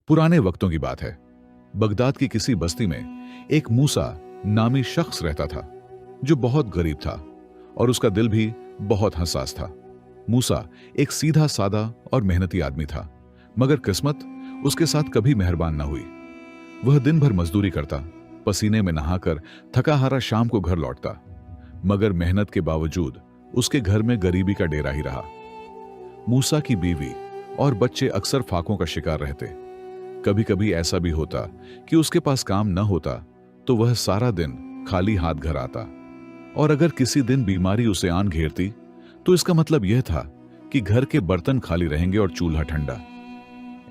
पुराने वक्तों की बात है। बगदाद की किसी बस्ती में एक मूसा नामी शख्स रहता था, जो बहुत गरीब था और उसका दिल भी बहुत हसास था। मूसा एक सीधा सादा और मेहनती आदमी था, मगर किस्मत उसके साथ कभी मेहरबान न हुई। वह दिन भर मजदूरी करता, पसीने में नहाकर थका हारा शाम को घर लौटता, मगर मेहनत के बावजूद उसके घर में गरीबी का डेरा ही रहा। मूसा की बीवी और बच्चे अक्सर फाकों का शिकार रहते। कभी कभी ऐसा भी होता कि उसके पास काम न होता तो वह सारा दिन खाली हाथ घर आता, और अगर किसी दिन बीमारी उसे आन घेरती तो इसका मतलब यह था कि घर के बर्तन खाली रहेंगे और चूल्हा ठंडा।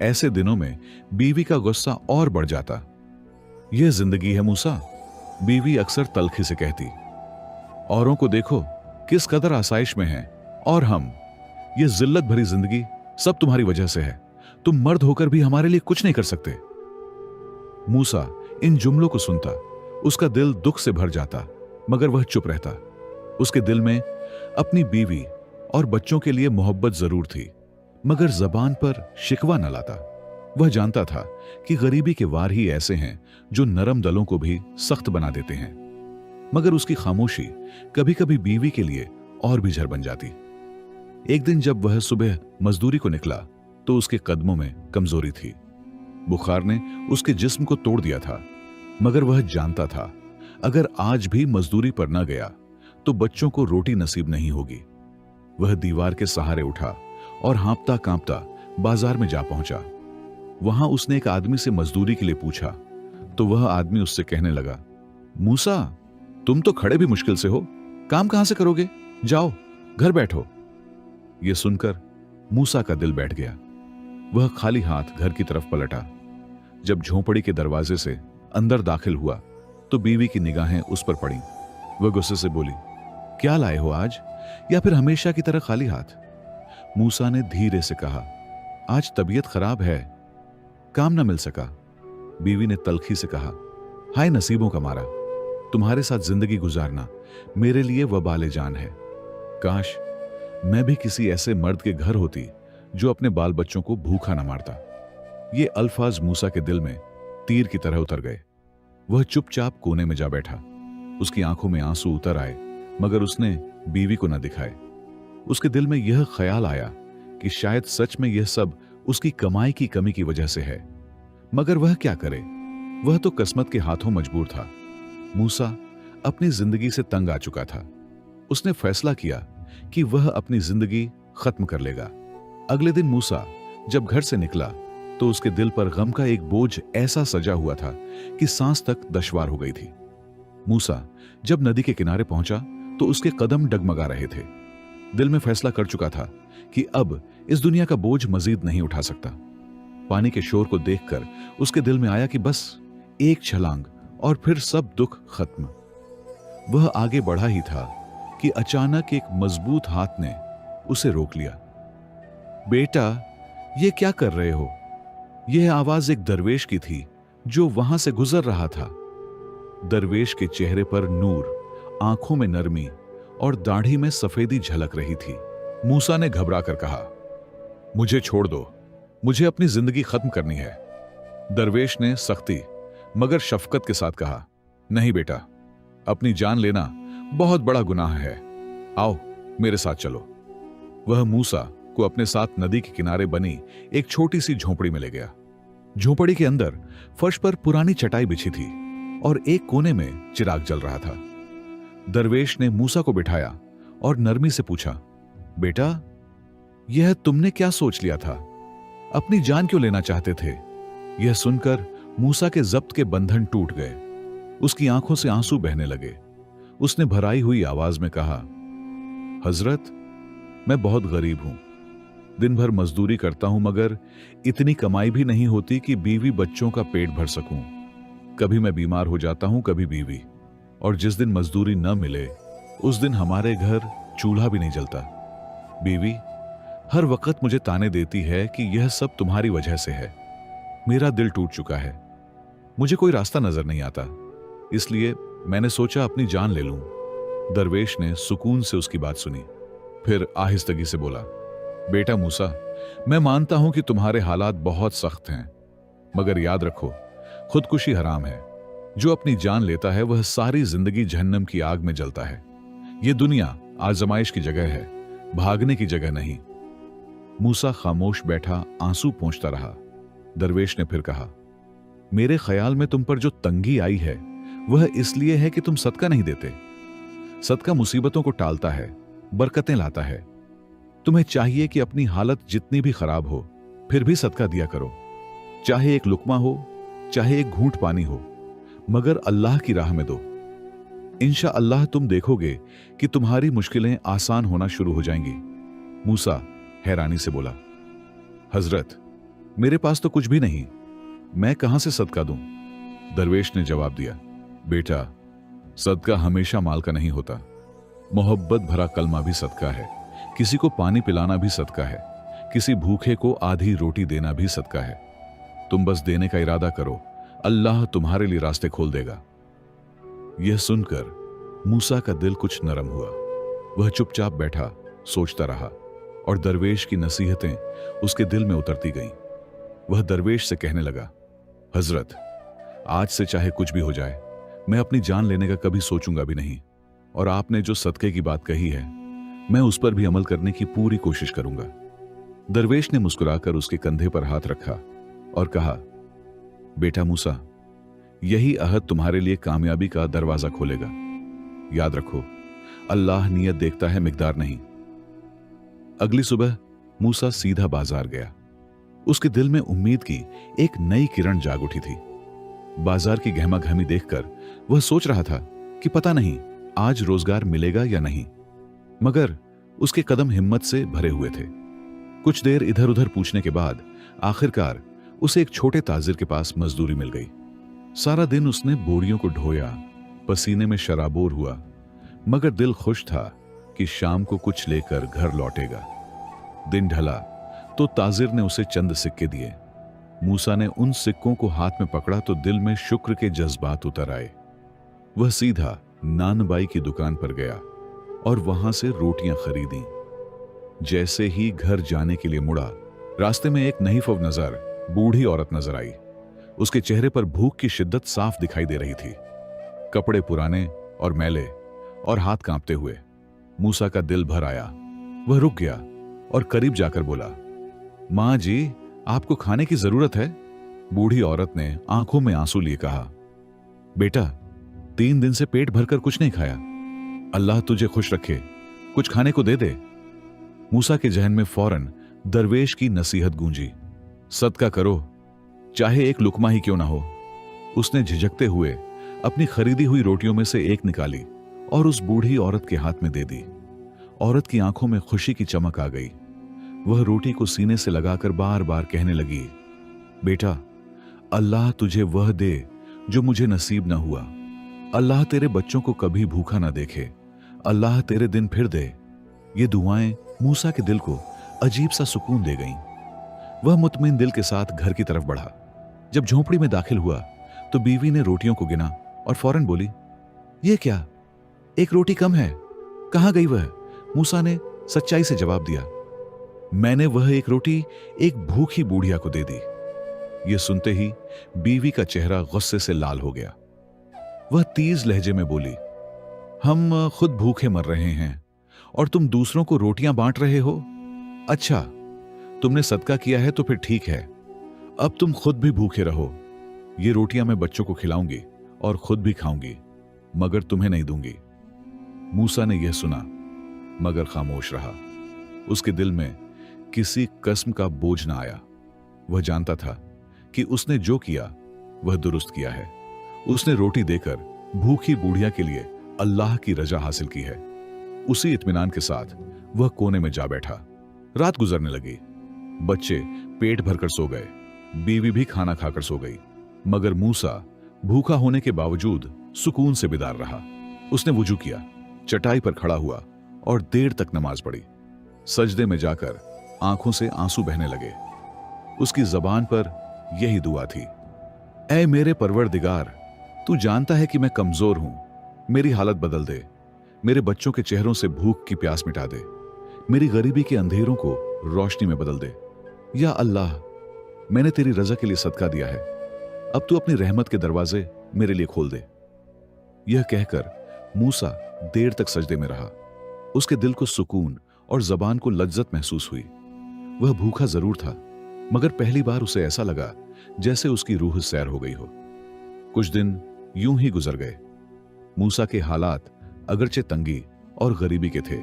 ऐसे दिनों में बीवी का गुस्सा और बढ़ जाता। यह जिंदगी है मूसा, बीवी अक्सर तल्खी से कहती। औरों को देखो किस कदर आसाइश में हैं, और हम, ये जिल्लत भरी जिंदगी सब तुम्हारी वजह से है। तुम मर्द होकर भी हमारे लिए कुछ नहीं कर सकते। मूसा इन जुमलों को सुनता, उसका दिल दुख से भर जाता, मगर वह चुप रहता। उसके दिल में अपनी बीवी और बच्चों के लिए मोहब्बत जरूर थी, मगर जबान पर शिकवा न लाता। वह जानता था कि गरीबी के वार ही ऐसे हैं जो नरम दलों को भी सख्त बना देते हैं, मगर उसकी खामोशी कभी कभी बीवी के लिए और भी जहर बन जाती। एक दिन जब वह सुबह मजदूरी को निकला तो उसके कदमों में कमजोरी थी। बुखार ने उसके जिस्म को तोड़ दिया था, मगर वह जानता था अगर आज भी मजदूरी पर न गया तो बच्चों को रोटी नसीब नहीं होगी। वह दीवार के सहारे उठा और हाँपता कांपता बाजार में जा पहुंचा। वहां उसने एक आदमी से मजदूरी के लिए पूछा तो वह आदमी उससे कहने लगा, मूसा, तुम तो खड़े भी मुश्किल से हो, काम कहां से करोगे? जाओ घर बैठो। यह सुनकर मूसा का दिल बैठ गया। वह खाली हाथ घर की तरफ पलटा। जब झोंपड़ी के दरवाजे से अंदर दाखिल हुआ तो बीवी की निगाहें उस पर पड़ी। वह गुस्से से बोली, क्या लाए हो आज, या फिर हमेशा की तरह खाली हाथ? मूसा ने धीरे से कहा, आज तबीयत खराब है, काम न मिल सका। बीवी ने तल्खी से कहा, हाय नसीबों का मारा, तुम्हारे साथ जिंदगी गुजारना मेरे लिए वबाले जान है। काश मैं भी किसी ऐसे मर्द के घर होती जो अपने बाल बच्चों को भूखा न मारता। ये अल्फाज मूसा के दिल में तीर की तरह उतर गए। वह चुपचाप कोने में जा बैठा। उसकी आंखों में आंसू उतर आए, मगर उसने बीवी को न दिखाए। उसके दिल में यह ख्याल आया कि शायद सच में यह सब उसकी कमाई की कमी की वजह से है, मगर वह क्या करे? वह तो किस्मत के हाथों मजबूर था। मूसा अपनी जिंदगी से तंग आ चुका था। उसने फैसला किया कि वह अपनी जिंदगी खत्म कर लेगा। अगले दिन मूसा जब घर से निकला तो उसके दिल पर गम का एक बोझ ऐसा सजा हुआ था कि सांस तक दुश्वार हो गई थी। मूसा जब नदी के किनारे पहुंचा तो उसके कदम डगमगा रहे थे। दिल में फैसला कर चुका था कि अब इस दुनिया का बोझ मजीद नहीं उठा सकता। पानी के शोर को देखकर उसके दिल में आया कि बस एक छलांग और फिर सब दुख खत्म। वह आगे बढ़ा ही था कि अचानक एक मजबूत हाथ ने उसे रोक लिया। बेटा, ये क्या कर रहे हो? यह आवाज एक दरवेश की थी जो वहां से गुजर रहा था। दरवेश के चेहरे पर नूर, आंखों में नरमी और दाढ़ी में सफेदी झलक रही थी। मूसा ने घबरा कर कहा, मुझे छोड़ दो, मुझे अपनी जिंदगी खत्म करनी है। दरवेश ने सख्ती मगर शफकत के साथ कहा, नहीं बेटा, अपनी जान लेना बहुत बड़ा गुनाह है। आओ मेरे साथ चलो। वह मूसा को अपने साथ नदी के किनारे बनी एक छोटी सी झोंपड़ी में ले गया। झोंपड़ी के अंदर फर्श पर पुरानी चटाई बिछी थी और एक कोने में चिराग जल रहा था। दरवेश ने मूसा को बिठाया और नरमी से पूछा, बेटा, यह तुमने क्या सोच लिया था? अपनी जान क्यों लेना चाहते थे? यह सुनकर मूसा के जब्त के बंधन टूट गए। उसकी आंखों से आंसू बहने लगे। उसने भराई हुई आवाज में कहा, हजरत, मैं बहुत गरीब हूं, दिन भर मजदूरी करता हूं, मगर इतनी कमाई भी नहीं होती कि बीवी बच्चों का पेट भर सकूं। कभी मैं बीमार हो जाता हूं, कभी बीवी, और जिस दिन मजदूरी न मिले उस दिन हमारे घर चूल्हा भी नहीं जलता। बीवी हर वक्त मुझे ताने देती है कि यह सब तुम्हारी वजह से है। मेरा दिल टूट चुका है, मुझे कोई रास्ता नजर नहीं आता, इसलिए मैंने सोचा अपनी जान ले लूं। दरवेश ने सुकून से उसकी बात सुनी, फिर आहिस्तगी से बोला, बेटा मूसा, मैं मानता हूं कि तुम्हारे हालात बहुत सख्त हैं, मगर याद रखो, खुदकुशी हराम है। जो अपनी जान लेता है वह सारी जिंदगी जहन्नम की आग में जलता है। यह दुनिया आजमाइश की जगह है, भागने की जगह नहीं। मूसा खामोश बैठा आंसू पोंछता रहा। दरवेश ने फिर कहा, मेरे ख्याल में तुम पर जो तंगी आई है वह इसलिए है कि तुम सदका नहीं देते। सदका मुसीबतों को टालता है, बरकतें लाता है। तुम्हें चाहिए कि अपनी हालत जितनी भी खराब हो फिर भी सदका दिया करो, चाहे एक लुकमा हो, चाहे एक घूंट पानी हो, मगर अल्लाह की राह में दो। इंशाअल्लाह तुम देखोगे कि तुम्हारी मुश्किलें आसान होना शुरू हो जाएंगी। मूसा हैरानी से बोला, हजरत, मेरे पास तो कुछ भी नहीं, मैं कहां से सदका दूं? दरवेश ने जवाब दिया, बेटा, सदका हमेशा माल का नहीं होता। मोहब्बत भरा कलमा भी सदका है, किसी को पानी पिलाना भी सदका है, किसी भूखे को आधी रोटी देना भी सदका है। तुम बस देने का इरादा करो, अल्लाह तुम्हारे लिए रास्ते खोल देगा। यह सुनकर मूसा का दिल कुछ नरम हुआ। वह चुपचाप बैठा सोचता रहा और दरवेश की नसीहतें उसके दिल में उतरती गईं। वह दरवेश से कहने लगा, हजरत, आज से चाहे कुछ भी हो जाए, मैं अपनी जान लेने का कभी सोचूंगा भी नहीं, और आपने जो सदके की बात कही है मैं उस पर भी अमल करने की पूरी कोशिश करूंगा। दरवेश ने मुस्कुराकर उसके कंधे पर हाथ रखा और कहा, बेटा मूसा, यही अहद तुम्हारे लिए कामयाबी का दरवाजा खोलेगा। याद रखो, अल्लाह नियत देखता है, मिकदार नहीं। अगली सुबह मूसा सीधा बाजार गया। उसके दिल में उम्मीद की एक नई किरण जाग उठी थी। बाजार की गहमागहमी देखकर वह सोच रहा था कि पता नहीं आज रोजगार मिलेगा या नहीं, मगर उसके कदम हिम्मत से भरे हुए थे। कुछ देर इधर उधर पूछने के बाद आखिरकार उसे एक छोटे ताजिर के पास मजदूरी मिल गई। सारा दिन उसने बोरियों को ढोया, पसीने में शराबोर हुआ, मगर दिल खुश था कि शाम को कुछ लेकर घर लौटेगा। दिन ढला तो ताजिर ने उसे चंद सिक्के दिए। मूसा ने उन सिक्कों को हाथ में पकड़ा तो दिल में शुक्र के जज्बात उतर आए। वह सीधा नानबाई की दुकान पर गया और वहां से रोटियां खरीदी। जैसे ही घर जाने के लिए मुड़ा, रास्ते में एक नहीफव नजर बूढ़ी औरत नजर आई। उसके चेहरे पर भूख की शिद्दत साफ दिखाई दे रही थी। कपड़े पुराने और मैले और हाथ कांपते हुए। मूसा का दिल भर आया। वह रुक गया और करीब जाकर बोला, मां जी, आपको खाने की जरूरत है? बूढ़ी औरत ने आंखों में आंसू लिए कहा, बेटा, 3 दिन से पेट भरकर कुछ नहीं खाया। अल्लाह तुझे खुश रखे, कुछ खाने को दे दे। मूसा के जहन में फौरन दरवेश की नसीहत गूंजी, सदका करो, चाहे एक लुकमा ही क्यों ना हो। उसने झिझकते हुए अपनी खरीदी हुई रोटियों में से एक निकाली और उस बूढ़ी औरत के हाथ में दे दी। औरत की आंखों में खुशी की चमक आ गई। वह रोटी को सीने से लगाकर बार बार कहने लगी, बेटा, अल्लाह तुझे वह दे जो मुझे नसीब न हुआ। अल्लाह तेरे बच्चों को कभी भूखा ना देखे। अल्लाह तेरे दिन फिर दे। ये दुआएं मूसा के दिल को अजीब सा सुकून दे गईं। वह मुतमिन दिल के साथ घर की तरफ बढ़ा। जब झोंपड़ी में दाखिल हुआ तो बीवी ने रोटियों को गिना और फौरन बोली, ये क्या, एक रोटी कम है, कहां गई वह? मूसा ने सच्चाई से जवाब दिया, मैंने वह एक रोटी एक भूखी बूढ़िया को दे दी। यह सुनते ही बीवी का चेहरा गुस्से से लाल हो गया। वह तेज लहजे में बोली, हम खुद भूखे मर रहे हैं और तुम दूसरों को रोटियां बांट रहे हो? अच्छा, तुमने सदका किया है तो फिर ठीक है, अब तुम खुद भी भूखे रहो। ये रोटियां मैं बच्चों को खिलाऊंगी और खुद भी खाऊंगी, मगर तुम्हें नहीं दूंगी। मूसा ने यह सुना मगर खामोश रहा। उसके दिल में किसी किस्म का बोझ ना आया। वह जानता था कि उसने जो किया वह दुरुस्त किया है। उसने रोटी देकर भूखी बूढ़िया के लिए अल्लाह की रजा हासिल की है। उसी इत्मीनान के साथ वह कोने में जा बैठा। रात गुजरने लगी। बच्चे पेट भरकर सो गए, बीवी भी खाना खाकर सो गई, मगर मूसा भूखा होने के बावजूद सुकून से बेदार रहा। उसने वुजू किया, चटाई पर खड़ा हुआ और देर तक नमाज पढ़ी। सजदे में जाकर आंखों से आंसू बहने लगे। उसकी जबान पर यही दुआ थी, ऐ मेरे परवरदिगार, तू जानता है कि मैं कमजोर हूं, मेरी हालत बदल दे, मेरे बच्चों के चेहरों से भूख की प्यास मिटा दे, मेरी गरीबी के अंधेरों को रोशनी में बदल दे। या अल्लाह, मैंने तेरी रजा के लिए सदका दिया है, अब तू अपनी रहमत के दरवाजे मेरे लिए खोल दे। यह कहकर मूसा देर तक सजदे में रहा। उसके दिल को सुकून और जबान को लज्जत महसूस हुई। वह भूखा जरूर था, मगर पहली बार उसे ऐसा लगा जैसे उसकी रूह सैर हो गई हो। कुछ दिन यूं ही गुजर गए। मूसा के हालात अगरचे तंगी और गरीबी के थे,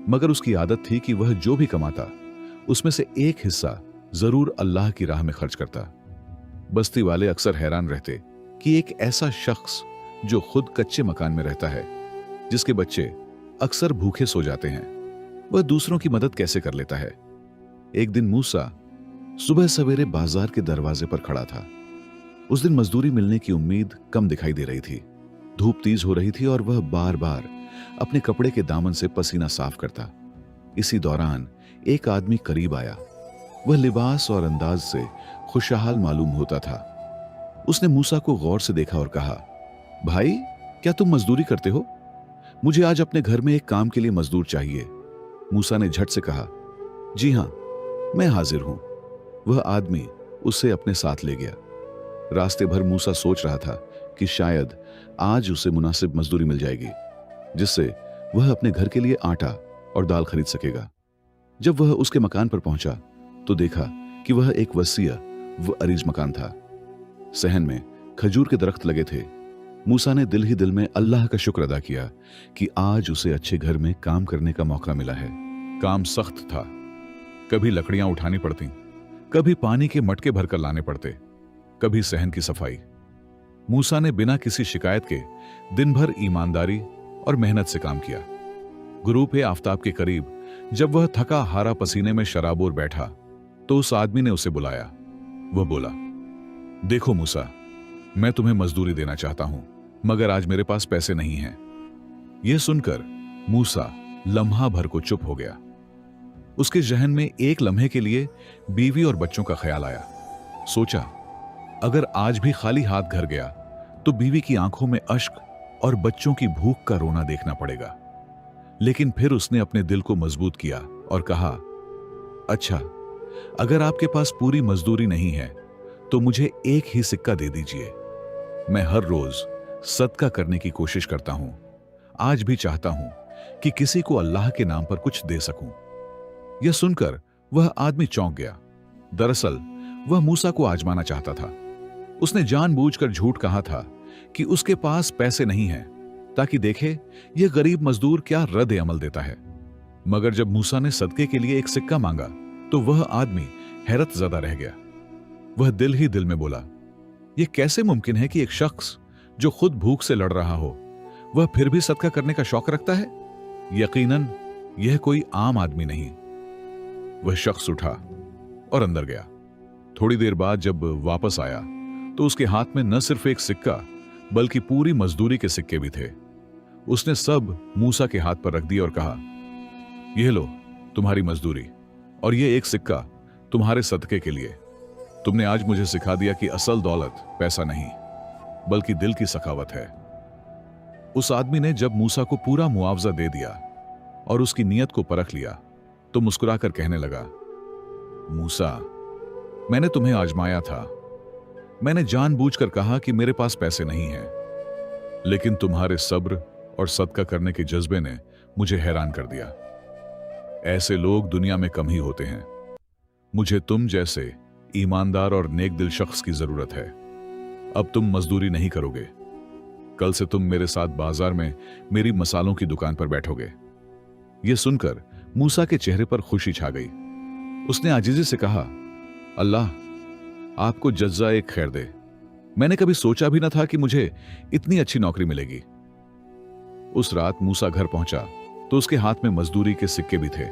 मगर उसकी आदत थी कि वह जो भी कमाता उसमें से एक हिस्सा जरूर अल्लाह की राह में खर्च करता। बस्ती वाले अक्सर हैरान रहते कि एक ऐसा शख्स जो खुद कच्चे मकान में रहता है, जिसके बच्चे अक्सर भूखे सो जाते हैं, वह दूसरों की मदद कैसे कर लेता है। एक दिन मूसा सुबह सवेरे बाजार के दरवाजे पर खड़ा था। उस दिन मजदूरी मिलने की उम्मीद कम दिखाई दे रही थी। धूप तेज हो रही थी और वह बार बार अपने कपड़े के दामन से पसीना साफ करता। इसी दौरान एक आदमी करीब आया। वह लिबास और अंदाज से खुशहाल मालूम होता था। उसने मूसा को गौर से देखा और कहा, भाई, क्या तुम मजदूरी करते हो? मुझे आज अपने घर में एक काम के लिए मजदूर चाहिए। मूसा ने झट से कहा, जी हां, मैं हाजिर हूं। वह आदमी उसे अपने साथ ले गया। रास्ते भर मूसा सोच रहा था कि शायद आज उसे मुनासिब मजदूरी मिल जाएगी, जिससे वह अपने घर के लिए आटा और दाल खरीद सकेगा। जब वह उसके मकान पर पहुंचा तो देखा कि वह एक वसीय व अरीज मकान था। सहन में खजूर के दरख्त लगे थे। मूसा ने दिल ही दिल में अल्लाह का शुक्र अदा किया कि आज उसे अच्छे घर में काम करने का मौका मिला है। काम सख्त था। कभी लकड़ियां उठानी पड़ती, कभी पानी के मटके भरकर लाने पड़ते, कभी सहन की सफाई। मूसा ने बिना किसी शिकायत के दिन भर ईमानदारी और मेहनत से काम किया। गुरूप आफताब के करीब जब वह थका हारा पसीने में शराबोर बैठा तो उस आदमी ने उसे बुलाया। वह बोला, देखो मूसा, मैं तुम्हें मजदूरी देना चाहता हूं, मगर आज मेरे पास पैसे नहीं हैं। यह सुनकर मूसा लम्हा भर को चुप हो गया। उसके जहन में एक लम्हे के लिए बीवी और बच्चों का ख्याल आया। सोचा, अगर आज भी खाली हाथ घर गया तो बीवी की आंखों में अश्क और बच्चों की भूख का रोना देखना पड़ेगा। लेकिन फिर उसने अपने दिल को मजबूत किया और कहा, अच्छा, अगर आपके पास पूरी मजदूरी नहीं है तो मुझे एक ही सिक्का दे दीजिए। मैं हर रोज सदका करने की कोशिश करता हूं। आज भी चाहता हूं कि किसी को अल्लाह के नाम पर कुछ दे सकूं। यह सुनकर वह आदमी चौंक गया। दरअसल वह मूसा को आजमाना चाहता था। उसने जानबूझकर झूठ कहा था कि उसके पास पैसे नहीं हैं, ताकि देखे यह गरीब मजदूर क्या रद्द अमल देता है। मगर जब मूसा ने सदके के लिए एक सिक्का मांगा तो वह आदमी हैरत ज़दा रह गया। वह दिल ही दिल में बोला, यह कैसे मुमकिन है कि एक शख्स जो खुद भूख से लड़ रहा हो, वह फिर भी सदका करने का शौक रखता है? यकीनन यह कोई आम आदमी नहीं। वह शख्स उठा और अंदर गया। थोड़ी देर बाद जब वापस आया तो उसके हाथ में न सिर्फ एक सिक्का बल्कि पूरी मजदूरी के सिक्के भी थे। उसने सब मूसा के हाथ पर रख दिया और कहा, यह लो तुम्हारी मजदूरी, और यह एक सिक्का तुम्हारे सदके के लिए। तुमने आज मुझे सिखा दिया कि असल दौलत पैसा नहीं बल्कि दिल की सखावत है। उस आदमी ने जब मूसा को पूरा मुआवजा दे दिया और उसकी नीयत को परख लिया तो मुस्कुराकर कहने लगा, मूसा, मैंने तुम्हें आजमाया था। मैंने जानबूझकर कहा कि मेरे पास पैसे नहीं हैं, लेकिन तुम्हारे सब्र और सदका करने के जज्बे ने मुझे हैरान कर दिया। ऐसे लोग दुनिया में कम ही होते हैं। मुझे तुम जैसे ईमानदार और नेक दिल शख्स की जरूरत है। अब तुम मजदूरी नहीं करोगे। कल से तुम मेरे साथ बाजार में मेरी मसालों की दुकान पर बैठोगे। यह सुनकर मूसा के चेहरे पर खुशी छा गई। उसने आजिजी से कहा, अल्लाह आपको जज़्ज़ाए खैर दे। मैंने कभी सोचा भी न था कि मुझे इतनी अच्छी नौकरी मिलेगी। उस रात मूसा घर पहुंचा तो उसके हाथ में मजदूरी के सिक्के भी थे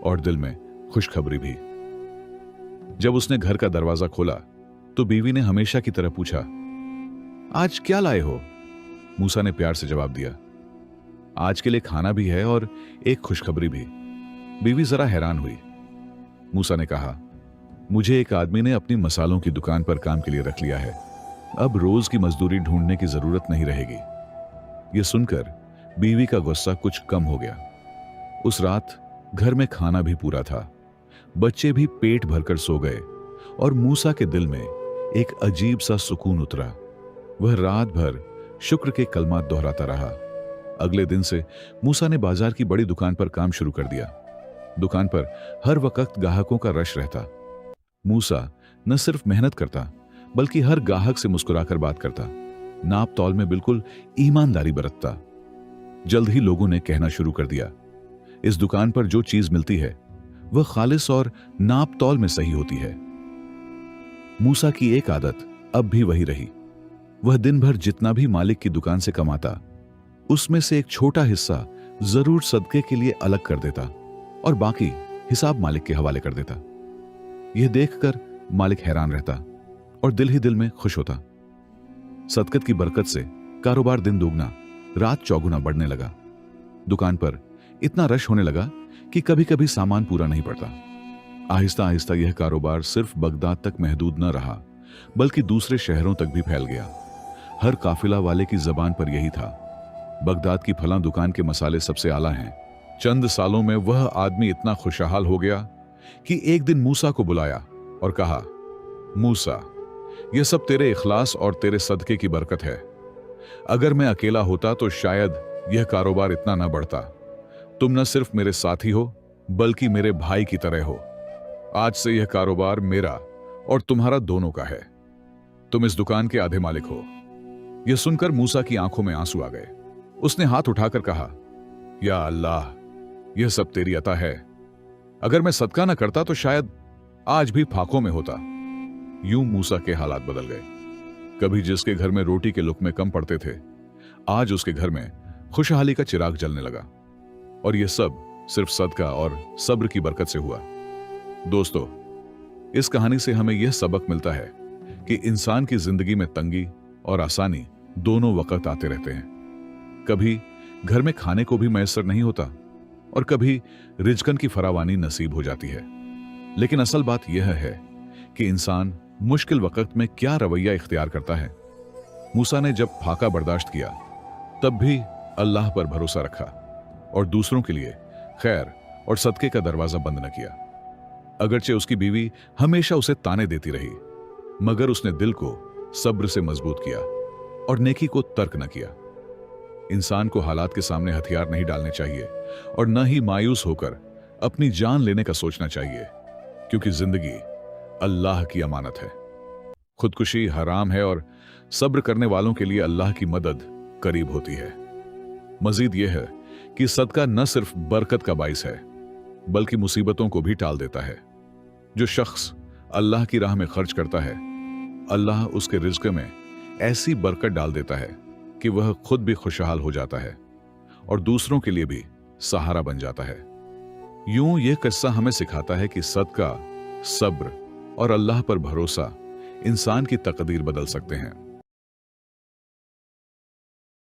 और दिल में खुशखबरी भी। जब उसने घर का दरवाजा खोला तो बीवी ने हमेशा की तरह पूछा, आज क्या लाए हो? मूसा ने प्यार से जवाब दिया, आज के लिए खाना भी है और एक खुशखबरी भी। बीवी जरा हैरान हुई। मूसा ने कहा, मुझे एक आदमी ने अपनी मसालों की दुकान पर काम के लिए रख लिया है। अब रोज की मजदूरी ढूंढने की जरूरत नहीं रहेगी। यह सुनकर बीवी का गुस्सा कुछ कम हो गया। उस रात घर में खाना भी पूरा था। बच्चे भी पेट भरकर सो गए और मूसा के दिल में एक अजीब सा सुकून उतरा। वह रात भर शुक्र के कलमात दोहराता रहा। अगले दिन से मूसा ने बाजार की बड़ी दुकान पर काम शुरू कर दिया। दुकान पर हर वक्त ग्राहकों का रश रहता। मूसा न सिर्फ मेहनत करता बल्कि हर ग्राहक से मुस्कुराकर बात करता, नाप तौल में बिल्कुल ईमानदारी बरतता। जल्द ही लोगों ने कहना शुरू कर दिया, इस दुकान पर जो चीज मिलती है वह खालिस और नाप तौल में सही होती है। मूसा की एक आदत अब भी वही रही। वह दिन भर जितना भी मालिक की दुकान से कमाता, उसमें से एक छोटा हिस्सा जरूर सदके के लिए अलग कर देता और बाकी हिसाब मालिक के हवाले कर देता। यह देखकर मालिक हैरान रहता और दिल ही दिल में खुश होता। सदकत की बरकत से कारोबार दिन दोगुना रात चौगुना बढ़ने लगा। दुकान पर इतना रश होने लगा कि कभी कभी सामान पूरा नहीं पड़ता। आहिस्ता आहिस्ता यह कारोबार सिर्फ बगदाद तक महदूद न रहा बल्कि दूसरे शहरों तक भी फैल गया। हर काफिला वाले की जबान पर यही था, बगदाद की फलां दुकान के मसाले सबसे आला हैं। चंद सालों में वह आदमी इतना खुशहाल हो गया कि एक दिन मूसा को बुलाया और कहा, मूसा, यह सब तेरे इखलास और तेरे सदके की बरकत है। अगर मैं अकेला होता तो शायद यह कारोबार इतना ना बढ़ता। तुम न सिर्फ मेरे साथी हो बल्कि मेरे भाई की तरह हो। आज से यह कारोबार मेरा और तुम्हारा दोनों का है। तुम इस दुकान के आधे मालिक हो। यह सुनकर मूसा की आंखों में आंसू आ गए। उसने हाथ उठाकर कहा, या अल्लाह, यह सब तेरी अता है। अगर मैं सदका न करता तो शायद आज भी फाकों में होता। यूं मूसा के हालात बदल गए। कभी जिसके घर में रोटी के लुकमे कम पड़ते थे, आज उसके घर में खुशहाली का चिराग जलने लगा। और यह सब सिर्फ सदका और सब्र की बरकत से हुआ। दोस्तों, इस कहानी से हमें यह सबक मिलता है कि इंसान की जिंदगी में तंगी और आसानी दोनों वक्त आते रहते हैं। कभी घर में खाने को भी मैसर नहीं होता और कभी रिजकन की फरावानी नसीब हो जाती है। लेकिन असल बात यह है कि इंसान मुश्किल वक्त में क्या रवैया इख्तियार करता है। मूसा ने जब फाका बर्दाश्त किया तब भी अल्लाह पर भरोसा रखा और दूसरों के लिए खैर और सदके का दरवाजा बंद न किया। अगरचे उसकी बीवी हमेशा उसे ताने देती रही, मगर उसने दिल को सब्र से मजबूत किया और नेकी को तर्क न किया। इंसान को हालात के सामने हथियार नहीं डालने चाहिए और न ही मायूस होकर अपनी जान लेने का सोचना चाहिए, क्योंकि जिंदगी अल्लाह की अमानत है। खुदकुशी हराम है और सब्र करने वालों के लिए अल्लाह की मदद करीब होती है। मजीद यह है कि सदका न सिर्फ बरकत का बाइस है बल्कि मुसीबतों को भी टाल देता है। जो शख्स अल्लाह की राह में खर्च करता है, अल्लाह उसके रिज़्क़ में ऐसी बरकत डाल देता है कि वह खुद भी खुशहाल हो जाता है और दूसरों के लिए भी सहारा बन जाता है। यूं यह किस्सा हमें सिखाता है कि सदका, सब्र और अल्लाह पर भरोसा इंसान की तकदीर बदल सकते हैं।